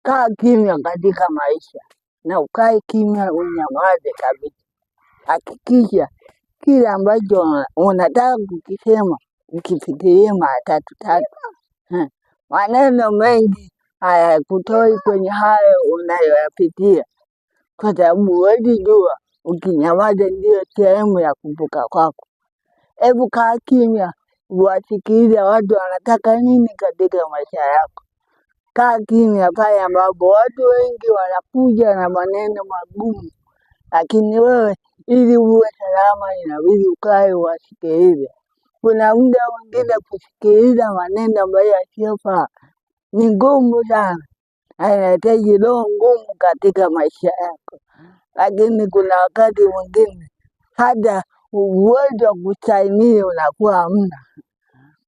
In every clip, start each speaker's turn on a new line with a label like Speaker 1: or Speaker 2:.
Speaker 1: kaa kimya katika maisha, na ukae kimya, unyamaze kabisa. Hakikisha kile ambacho unataka kukisema ukifikirie mara tatu. Maneno mengi hayakutoi kwenye hayo unayoyapitia, kwa sababu huwezi jua ukinyamaza ndio sehemu ya kuvuka kwako. Hebu kaa kimya, uwasikilize watu wanataka nini katika maisha yako. Kaa kimya pale ambapo watu wengi wanakuja na maneno magumu, lakini wewe ili uwe salama inabidi ukae uwasikilize. Kuna muda mwingine kusikiliza maneno ambayo yasiyofaa ni ngumu sana, inahitaji roho ngumu katika maisha yako. Lakini kuna wakati mwingine hata uwezo wa kustahimili unakuwa hamna,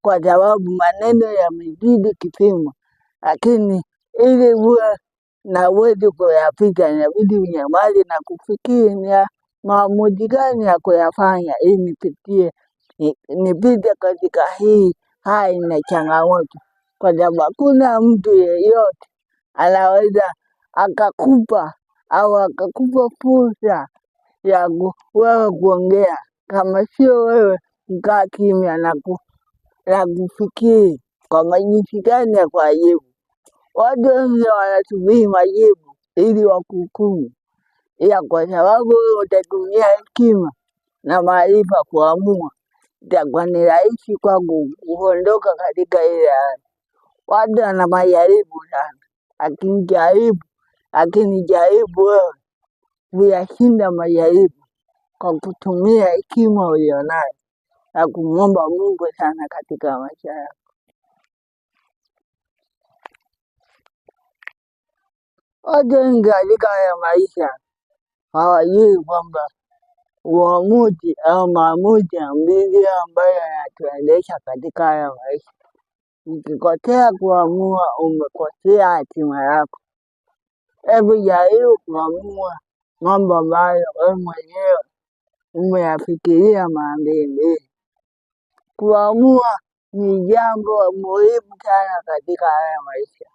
Speaker 1: kwa sababu maneno yamezidi kipimo. Lakini ili uwe na uwezo kuyapita inabidi unyamaze na kufikiri ni maamuzi gani ya kuyafanya ili nipite katika hii hali na changamoto, kwa sababu hakuna mtu yeyote anaweza akakupa fursa ya wewe kuongea kama sio wewe kukaa kimya na kufikiri kwa jinsi gani ya kujibu. Watu wengi wanasubiri majibu ili wakuhukumu, ila kwa sababu wewe utatumia hekima na maarifa kuamua, itakuwa ni rahisi kwako kuondoka katika ile hali. Watu wana majaribu sana, lakini jaribu wewe kuyashinda majaribu kwa kutumia hekima ulionayo na kumwomba Mungu sana katika maisha yako. Watu wengi katika haya maisha hawajui kwamba uamuzi au maamuzi ndiyo ambayo yanatuendesha katika haya maisha. Ukikosea kuamua, umekosea hatima yako. Hebu jaribu kuamua mambo ambayo wewe mwenyewe umeyafikiria mara mbili. Kuamua ni jambo muhimu sana katika haya maisha,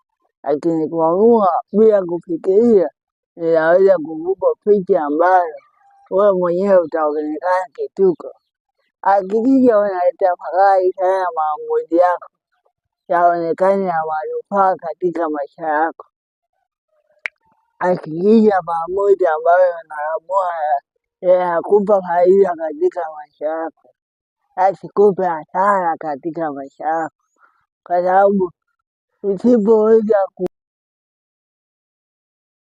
Speaker 1: lakini kuamua bila kufikiria inaweza kukupa picha ambayo wewe mwenyewe utaonekana kituko. Hakikisha unatafakari sana maamuzi yako yaonekane ya manufaa katika maisha yako. Hakikisha maamuzi ambayo unaamua yanakupa faida katika maisha yako, yasikupe hasara katika maisha yako, kwa sababu usipoweza